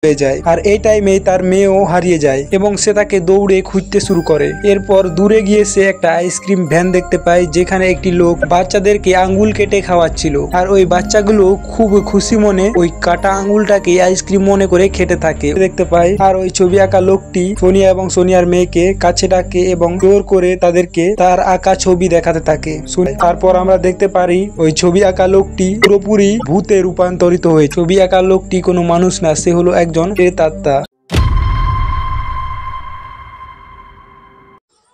হয়ে যায়। আর এই টাইমে তার মেয়েও হারিয়ে যায় এবং সে তাকে দৌড়ে খুঁজতে শুরু করে। এরপর দূরে গিয়ে সে একটা আইসক্রিম ভ্যান দেখতে পায় যেখানে একটি লোক বাচ্চাদেরকে আঙ্গুল কেটে খাওয়াচ্ছিল। আর ওই বাচ্চাগুলো খুব খুশি মনে ওই কাটা আঙ্গুলটাকে আইসক্রিম মনে করে খেতে থাকে দেখতে পায়। আর ওই ছবি আঁকা লোকটি সোনিয়া এবং সোনিয়ার মেয়েকে কাছে ডাকে এবং জোর করে তাদেরকে তার আঁকা ছবি দেখাতে থাকে। তারপর আমরা দেখতে পারি ওই ছবি আঁকা লোকটি পুরোপুরি ভূতে রূপান্তরিত হয়ে। ছবি আঁকা লোকটি কোনো মানুষ না, সে হলো একজন প্রেতাত্মা।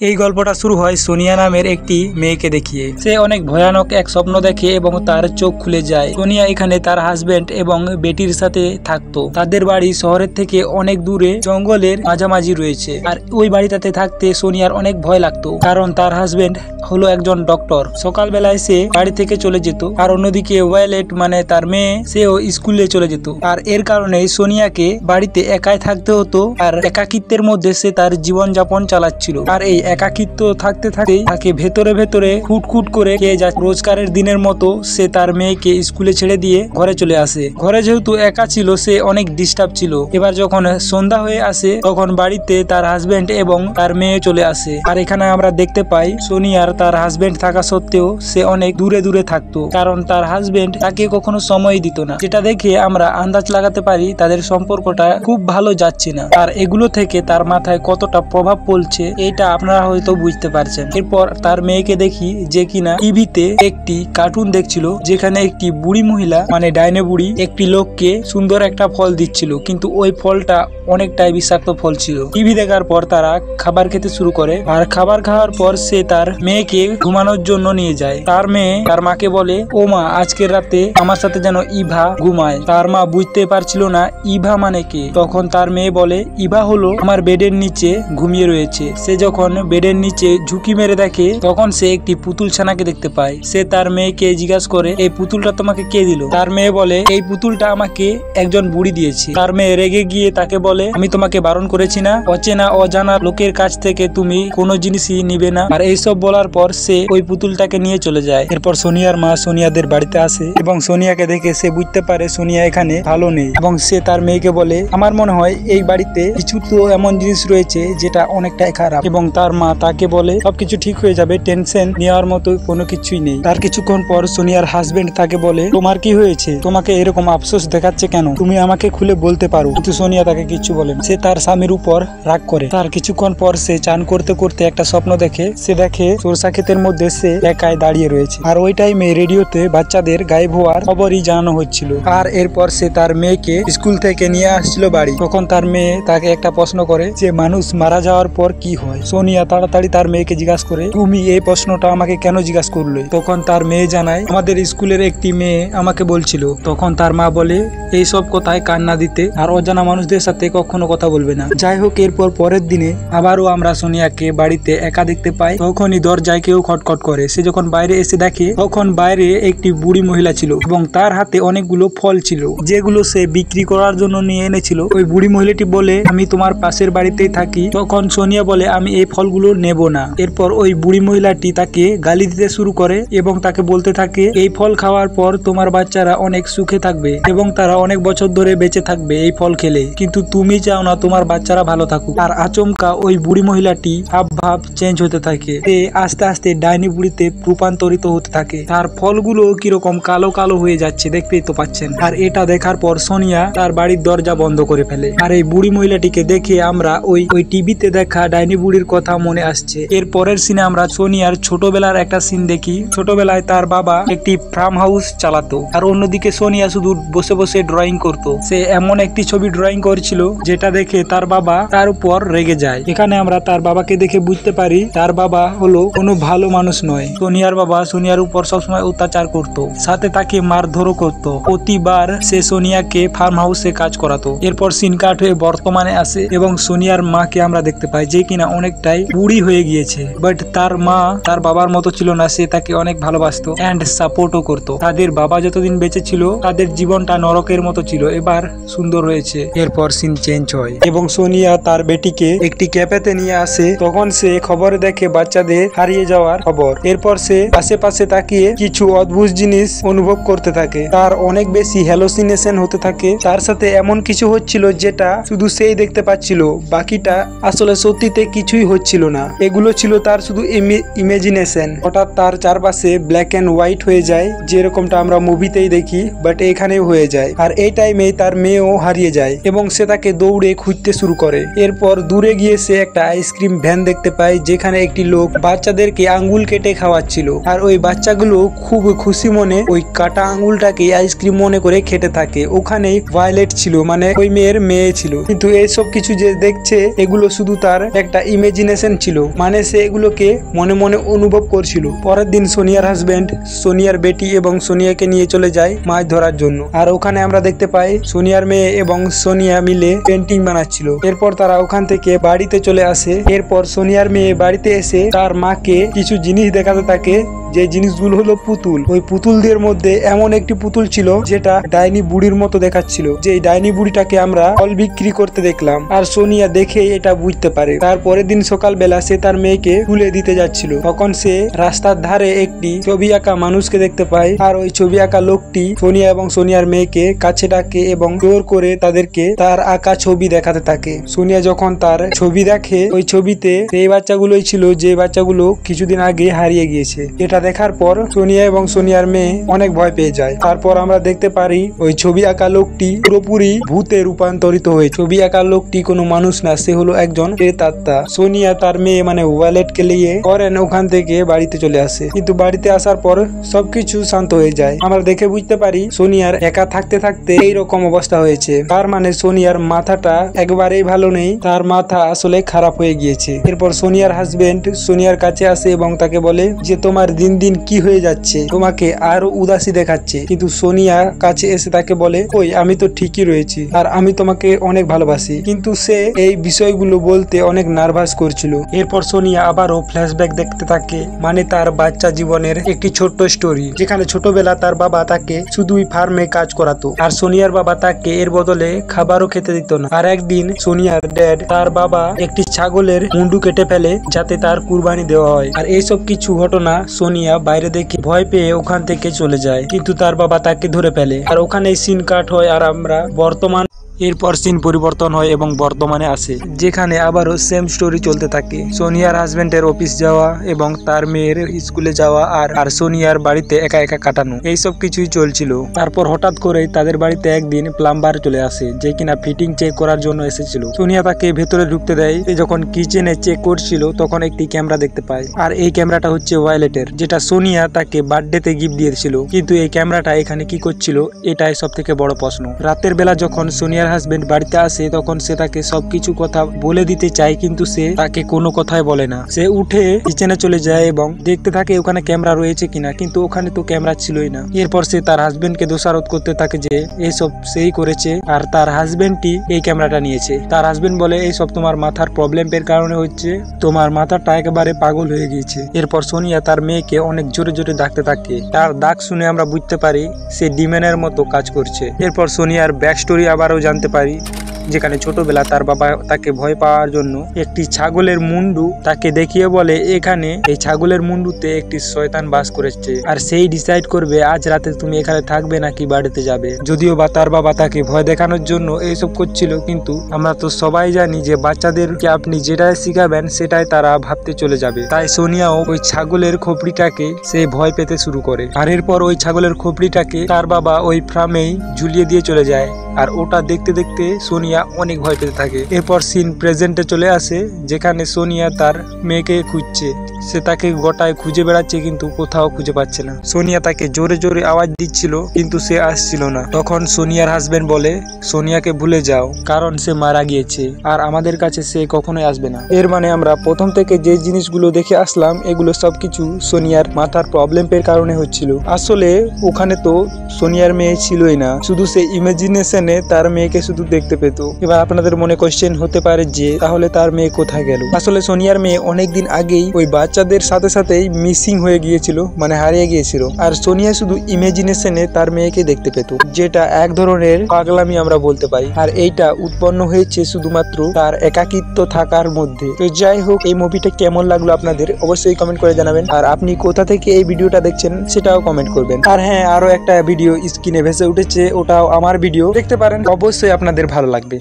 এই গল্পটা শুরু হয় সোনিয়া নামের একটি মেয়েকে দেখিয়ে। সে অনেক ভয়ানক এক স্বপ্ন দেখে এবং তার চোখ খুলে যায়। সোনিয়া এখানে তার হাজবেন্ড এবং বেটির সাথে থাকতো। তাদের বাড়ি শহরের থেকে অনেক দূরে জঙ্গলের মাঝামাঝি রয়েছে। আর ওই বাড়িটাতে থাকতে সোনিয়ার অনেক ভয় লাগতো, কারণ তার হাজবেন্ড হলো একজন ডক্টর। সকালবেলায় সে বাড়ি থেকে চলে যেত, আর অন্যদিকে ওয়াইলেট মানে তার মেয়ে, সেও স্কুলে চলে যেত। আর এর কারণে সোনিয়াকে বাড়িতে একাই থাকতে হতো, আর একাকিত্বের মধ্যে সে তার জীবনযাপন চালাচ্ছিল। আর এই একাকিত্ব থাকতে থাকতেই তাকে ভেতরে ভেতরে খুঁটখুট করে খেয়ে যায়। রোজকারের দিনের মতো সে তার মেয়েকে স্কুলে ছেড়ে দিয়ে ঘরে চলে আসে। ঘরে যেহেতু একা ছিল, সে অনেক ডিস্টার্ব ছিল। এবার যখন সন্ধ্যা হয়ে আসে তখন বাড়িতে তার হাজবেন্ড এবং তার মেয়ে চলে আসে। আর এখানে আমরা দেখতে পাই সোনিয়ার তার হাজবেন্ড থাকা সত্ত্বেও সে অনেক দূরে দূরে থাকতো, কারণ তার হাজবেন্ড তাকে কখনো সময় দিত না। যেটা দেখে আমরা আন্দাজ লাগাতে পারি তাদের সম্পর্কটা খুব ভালো যাচ্ছে না। আর এগুলো থেকে তার মাথায় কতটা প্রভাব পড়ছে এটা আপনারা হয়তো বুঝতে পারছেন। এরপর তার মেয়েকে দেখি যে কিনা টিভিতে একটি কার্টুন দেখছিল, যেখানে একটি বুড়ি মহিলা মানে ডাইনে বুড়ি একটি লোককে সুন্দর একটা ফল দিচ্ছিল, কিন্তু ওই ফলটা অনেকটাই বিষাক্ত ফল ছিল। টিভি দেখার পর তারা খাবার খেতে শুরু করে। আর খাবার খাওয়ার পর সে তার মেয়েকে ঘুমানোর জন্য নিয়ে যায়। তার মেয়ে তার মাকে বলে, ও মা, আজকের রাতে আমার সাথে যেন ইভা ঘুমায়। তার মা বুঝতে পারছিল না ইভা মানে কে। তখন তার মেয়ে বলে, ইভা হলো আমার বেডের নিচে ঘুমিয়ে রয়েছে। সে যখন বেডের নিচে ঝুঁকি মেরে দেখে তখন সে একটি পুতুল ছানাকে দেখতে পায়। সে তার মেয়েকে জিজ্ঞাসা করে, এই পুতুলটা তোমাকে কে দিল? তার মেয়ে বলে, এই পুতুলটা আমাকে একজন বুড়ি দিয়েছে। তার মেয়ে রেগে গিয়ে তাকে বলে, আমি তোমাকে বারণ করেছি না? অচেনা অজানা লোকের কাছ থেকে তুমি কোনো জিনিসই নিবে না। আর এইসব বলার পর সে ওই পুতুলটাকে নিয়ে চলে যায়। এরপর সোনিয়ার মা সোনিয়াদের বাড়িতে আসে এবং সোনিয়াকে দেখে সে বুঝতে পারে সোনিয়া এখানে ভালো নেই, এবং সে তার মেয়েকে বলে, আমার মনে হয় এই বাড়িতে কিছু তো এমন জিনিস রয়েছে যেটা অনেকটাই খারাপ। এবং তার মা তাকে বলে, সবকিছু ঠিক হয়ে যাবে, টেনশন নেওয়ার মতো কোনো কিছুই নেই। তার কিছুক্ষণ পর সোনিয়ার হাজবেন্ড তাকে বলে, তোমার কি হয়েছে? তোমাকে এরকম আফসোস দেখাচ্ছে কেন? তুমি আমাকে খুলে বলতে পারো। কিন্তু সোনিয়া তাকে কিছু বলে না। সে তার স্বামীর উপর রাগ করে। তার কিছুক্ষণ পর সে চান করতে করতে একটা স্বপ্ন দেখে। সে দেখে সরষা ক্ষেতের মধ্যে সে একাই দাঁড়িয়ে রয়েছে। আর ওই টাইমে রেডিওতে বাচ্চাদের গায়েব হওয়ার খবরই জানানো হচ্ছিল। আর এরপর সে তার মেয়েকে স্কুল থেকে নিয়ে আসছিল বাড়ি। তখন তার মেয়ে তাকে একটা প্রশ্ন করে যে মানুষ মারা যাওয়ার পর কি হয়। সোনিয়া তাড়াতাড়ি তার মেয়েকে জিজ্ঞাসা করে, তুমি এই প্রশ্নটা আমাকে কেন জিজ্ঞাসা করলে? তখন তার মেয়ে জানায়, আমাদের স্কুলের একটি মেয়ে আমাকে বলছিল। তখন তার মা বলে, এইসব কথায় কান না দিতে, আর অজানা মানুষদের সাথে কখনো কথা বলবে না। যাই হোক, এরপর পরের দিনে আবারও আমরা সোনিয়াকে বাড়িতে একা দেখতে পাই। তখনই দরজায় কেউ খটখট করে। সে যখন বাইরে এসে দেখে তখন বাইরে একটি বুড়ি মহিলা ছিল এবং তার হাতে অনেকগুলো ফল ছিল, যেগুলো সে বিক্রি করার জন্য নিয়ে এনেছিল। ওই বুড়ি মহিলাটি বলে, আমি তোমার পাশের বাড়িতেই থাকি। তখন সোনিয়া বলে, আমি এই ফলগুলো নেব না। এরপর ওই বুড়ি মহিলাটি তাকে গালি দিতে শুরু করে এবং তাকে বলতে থাকে, এই ফল খাওয়ার পর তোমার বাচ্চারা অনেক সুখে থাকবে এবং তারা অনেক বছর ধরে বেঁচে থাকবে এই ফল খেলে, কিন্তু তুমি চাও না তোমার বাচ্চারা ভালো থাকুক। আর আচমকা ওই বুড়ি মহিলাটি ভাব চেঞ্জ হতে থাকে। সে আস্তে আস্তে ডাইনি বুড়িতে রূপান্তরিত হতে থাকে। তার ফলগুলো কিরকম কালো কালো হয়ে যাচ্ছে, দেখতেই তো পাচ্ছেন। আর এটা দেখার পর সোনিয়া তার বাড়ির দরজা বন্ধ করে ফেলে। আর এই বুড়ি মহিলাটিকে দেখে আমরা ওই টিভিতে দেখা ডাইনি বুড়ির কথা মনে আসছে। এর পরের সিনে আমরা সোনিয়ার ছোটবেলার একটা সিন দেখি। ছোটবেলায় তার বাবা একটি ফার্ম হাউস চালাতো, আর অন্যদিকে সোনিয়া শুধু বসে বসে ড্রয়িং করতো। সে এমন একটি ছবি ড্রয়িং করছিল যেটা দেখে তার বাবা তার উপর রেগে যায়। এখানে আমরা তার বাবাকে দেখে বুঝতে পারি তার বাবা হলো কোনো ভালো মানুষ নয়। সোনিয়ার বাবা সোনিয়ার উপর সবসময় অত্যাচার করতো, সাথে তাকে মারধরও করতো। প্রতিবার সে সোনিয়াকে ফার্ম হাউসে কাজ করাতো। এরপর সিন কাট হয়ে বর্তমানে আসে এবং সোনিয়ার মাকে আমরা দেখতে পাই, যে কিনা অনেকটাই বুড়ি হয়ে গিয়েছে। বাট তার মা তার বাবার মতো ছিল না, সে তাকে অনেক ভালোবাসতো এন্ড সাপোর্টও করতো। তাদের বাবা যতদিন বেঁচে ছিল তাদের জীবনটা নরকের মতো ছিল, এবার সুন্দর হয়েছে। এরপর সিন চেঞ্জ হয় এবং সোনিয়া তার বেটিকে একটি ক্যাফেতে নিয়ে আসে। তখন সে খবরে দেখে বাচ্চাদের হারিয়ে যাওয়ার খবর। এরপর সে আশেপাশে তাকিয়ে কিছু অদ্ভুত জিনিস অনুভব করতে থাকে। তার অনেক বেশি হ্যালোসিনেশন হতে থাকে। তার সাথে এমন কিছু হচ্ছিল যেটা শুধু সেই দেখতে পাচ্ছিল, বাকিটা আসলে সত্যিতে কিছুই হচ্ছিল না। এগুলো ছিল তার শুধু ইমাজিনেশন। হঠাৎ তার চারপাশে ব্ল্যাক এন্ড হোয়াইট হয়ে যায়, যেরকমটা আমরা মুভিতেই দেখি, বাট এখানেও হয়ে যায়। আর এই টাইমে তার মেয়েও হারিয়ে যায় এবং সে তাকে দৌড়ে খুঁজতে শুরু করে। এরপর দূরে গিয়ে সে একটা আইসক্রিম ভ্যান দেখতে পায়, যেখানে একটি লোক বাচ্চাদেরকে আঙ্গুল কেটে খাওয়াচ্ছিল। আর ওই বাচ্চাগুলো খুব খুশি মনে ওই কাটা আঙ্গুলটাকে আইসক্রিম মনে করে খেতে থাকে। ওখানে ভায়োলেট ছিল, মানে ওই মেয়ের মেয়ে ছিল। কিন্তু এইসব কিছু যে দেখছে এগুলো শুধু তার একটা ইমাজিনেশন ছিল, মানে সে এগুলোকে মনে মনে অনুভব করছিল। পরের দিন সোনিয়ার হাজবেন্ড সোনিয়ার বেটি এবং সোনিয়াকে নিয়ে চলে যায় মাছ ধরার জন্য। আর ওখানে আমরা দেখতে পাই সোনিয়ার মেয়ে এবং সোনিয়া মিলে পেন্টিং বানাচ্ছিল। এরপর তারা ওখান থেকে বাড়িতে চলে আসে। এরপর সোনিয়ার মেয়ে বাড়িতে এসে তার মাকে কিছু জিনিস দেখাতে থাকে, যে জিনিসগুলো হলো পুতুল। ওই পুতুলদের মধ্যে এমন একটি পুতুল ছিল যেটা ডাইনি বুড়ির মতো দেখাচ্ছিল, যে ডাইনি বুড়িটাকে আমরা ফল বিক্রি করতে দেখলাম। আর সোনিয়া দেখে এটা বুঝতে পারে। তারপরের দিন সকালবেলা সে তার মেয়েকে তুলে দিতে যাচ্ছিল, তখন সে রাস্তার ধারে একটি ছবি আঁকা মানুষকে দেখতে পায়। আর ওই ছবি আঁকা লোকটি সোনিয়া এবং সোনিয়ার মেয়েকে কাছে ডাকে এবং জোর করে তাদেরকে তার আঁকা ছবি দেখাতে থাকে। সোনিয়া যখন তার ছবি দেখে, ওই ছবিতে সেই বাচ্চাগুলোই ছিল যে বাচ্চাগুলো কিছুদিন আগে হারিয়ে গিয়েছে। এটা দেখার পর সোনিয়া এবং সোনিয়ার মেয়ে অনেক ভয় পেয়ে যায়। তারপর আমরা দেখতে পারি ওই ছবি আঁকা লোকটি পুরোপুরি ভূতে রূপান্তরিত হয়ে। ছবি আঁকা লোকটি কোনো মানুষ না, সে হলো একজন প্রেতাত্মা। সোনিয়া তার মেয়ে মানে ওয়ালেটকে নিয়ে করেন ওখান থেকে বাড়িতে চলে আসে। কিন্তু বাড়িতে আসার পর সবকিছু শান্ত হয়ে যায়। আমরা দেখে বুঝতে পারি সোনিয়ার একা থাকতে থাকতে এইরকম অবস্থা হয়েছে। তার মানে সোনিয়ার মাথাটা একবারেই ভালো নেই, তার মাথা আসলে খারাপ হয়ে গিয়েছে। এরপর সোনিয়ার হাজবেন্ড সোনিয়ার কাছে আসে এবং তাকে বলে যে তোমার দিন দিন কি হয়ে যাচ্ছে, তোমাকে আরো উদাসী দেখাচ্ছে। কিন্তু সোনিয়া কাছে এসে তাকে বলে ওই আমি তো ঠিকই রয়েছি আর আমি তোমাকে অনেক ভালোবাসি। কিন্তু সে এই বিষয়গুলো বলতে অনেক নার্ভাস করছিল। এরপর সোনিয়া আবারও ফ্ল্যাশব্যাক দেখতে থাকে, মানে তার বাচ্চা জীবনের একটি ছোট্ট স্টোরি, যেখানে ছোটবেলা তার বাবা তাকে শুধুই ফার্মে কাজ করাতো আর সোনিয়ার বাবা তাকে এর বদলে খাবারও খেতে দিত না। আর একদিন সোনিয়ার ড্যাড তার বাবা একটি ছাগলের মুন্ডু কেটে ফেলে যাতে তার কুরবানি দেওয়া হয়। আর এইসব কিছু ঘটনা সোনিয়া বাইরে দেখে ভয় পেয়ে ওখান থেকে চলে যায়, কিন্তু তার বাবা তাকে ধরে ফেলে। আর ওখানে সিন কাট হয় আর আমরা বর্তমান এরপর সিন পরিবর্তন হয় এবং বর্তমানে আসে, যেখানে আবারও সেম স্টোরি চলতে থাকে। সোনিয়ার হাজবেন্ডের অফিস যাওয়া এবং তার মেয়ের স্কুলে যাওয়া আর সোনিয়ার বাড়িতে একা একা কাটানো, এইসব কিছুই চলছিল। তারপর হঠাৎ করে তাদের বাড়িতে একদিন প্লাম্বার চলে আসে, যে কিনা ফিটিং চেক করার জন্য এসেছিল। সোনিয়া তাকে ভেতরে ঢুকতে দেয়। যখন কিচেনে চেক করছিল তখন একটি ক্যামেরা দেখতে পায়, আর এই ক্যামেরাটা হচ্ছে ওয়ালেটের, যেটা সোনিয়া তাকে বার্থডেতে গিফট দিয়েছিল। কিন্তু এই ক্যামেরাটা এখানে কি করছিল, এটাই সব থেকে বড় প্রশ্ন। রাতের বেলা যখন সোনিয়ার হাজবেন্ড বাড়িতে আসে তখন সে তাকে সবকিছু কথা বলে দিতে চায়, কিন্তু সে তাকে কোনো কথাই বলে না। সে উঠে কিচেনে চলে যায় এবং দেখতে থাকে ওখানে ক্যামেরা রয়েছে কিনা, কিন্তু ওখানে তো ক্যামেরা ছিলই না। এরপর সে তার হাজবেন্ডকে দোষারোপ করতে থাকে যে এইসব সেই করেছে আর তার হাজবেন্ডটি এই ক্যামেরাটা নিয়েছে। তার হাজবেন্ড বলে এইসব তোমার মাথার প্রবলেমের কারণে হচ্ছে, তোমার মাথাটা একেবারে পাগল হয়ে গিয়েছে। এরপর সোনিয়া তার মেয়েকে অনেক জোরে জোরে ডাকতে থাকে। তার ডাক শুনে আমরা বুঝতে পারি সে ডিমেনের মতো কাজ করছে। এরপর সোনিয়ার ব্যাক স্টোরি আবারও জানতে পারি, যেখানে ছোটবেলা তার বাবা তাকে ভয় পাওয়ার জন্য একটি ছাগলের মুন্ডু তাকে দেখিয়ে বলে এখানে এই ছাগলের মুন্ডুতে একটি শয়তান বাস করেছে, আর সেই ডিসাইড করবে আজ রাতে তুমি এখানে থাকবে নাকি বাড়িতে যাবে। যদিও বা তার বাবা তাকে ভয় দেখানোর জন্য এইসব করছিল, কিন্তু আমরা তো সবাই জানি যে বাচ্চাদেরকে আপনি যেটাই শিখাবেন সেটাই তারা ভাবতে চলে যাবে। তাই সোনিয়াও ওই ছাগলের খোপড়িটাকে সে ভয় পেতে শুরু করে। আর এরপর ওই ছাগলের খোপড়িটাকে তার বাবা ওই ফ্রামেই ঝুলিয়ে দিয়ে চলে যায়, আর ওটা দেখতে দেখতে সোনিয়া অনেক ভয় পেতে থাকে। এরপর সিন প্রেজেন্টে চলে আসে, যেখানে সোনিয়া তার মেয়েকে খুঁজছে। সে তাকে গোটায় খুঁজে বেড়াচ্ছে কিন্তু কোথাও খুঁজে পাচ্ছে না। সোনিয়া তাকে জোরে জোরে আওয়াজ দিচ্ছিল কিন্তু সে আসছিল না। তখন সোনিয়ার হাজবেন্ড বলে, সোনিয়াকে ভুলে যাও, কারণ সে মারা গিয়েছে আর আমাদের কাছে সে কখনোই আসবে না। এর মানে আমরা প্রথম থেকে যে জিনিসগুলো দেখে আসলাম এগুলো সবকিছু সোনিয়ার মাথার প্রবলেমের কারণে হচ্ছিল। আসলে ওখানে তো সোনিয়ার মেয়ে ছিলই না, শুধু সে ইমাজিনেশনে তার মেয়েকে শুধু দেখতে পেত। এবার আপনাদের মনে কোশ্চেন হতে পারে যে তাহলে তার মেয়ে কোথায় গেল? আসলে সোনিয়ার মেয়ে অনেকদিন আগেই ওই বাচ্চাদের সাথে সাথেই মিসিং হয়ে গিয়েছিল, মানে হারিয়ে গিয়েছিল। আর সোনিয়া শুধু ইমাজিনেশনে তার মেয়েকে দেখতে পেত, যেটা এক ধরনের পাগলামি আমরা বলতে পারি। আর এইটা উৎপন্ন হয়েছে শুধুমাত্র তার একাকিত্ব থাকার মধ্যে। তো যাই হোক, এই মুভিটা কেমন লাগলো আপনাদের অবশ্যই কমেন্ট করে জানাবেন। আর আপনি কোথা থেকে এই ভিডিওটা দেখছেন সেটাও কমেন্ট করবেন। আর হ্যাঁ, আরো একটা ভিডিও স্ক্রিনে ভেসে উঠেছে, ওটাও আমার ভিডিও, দেখতে পারেন, অবশ্যই আপনাদের ভালো লাগবে।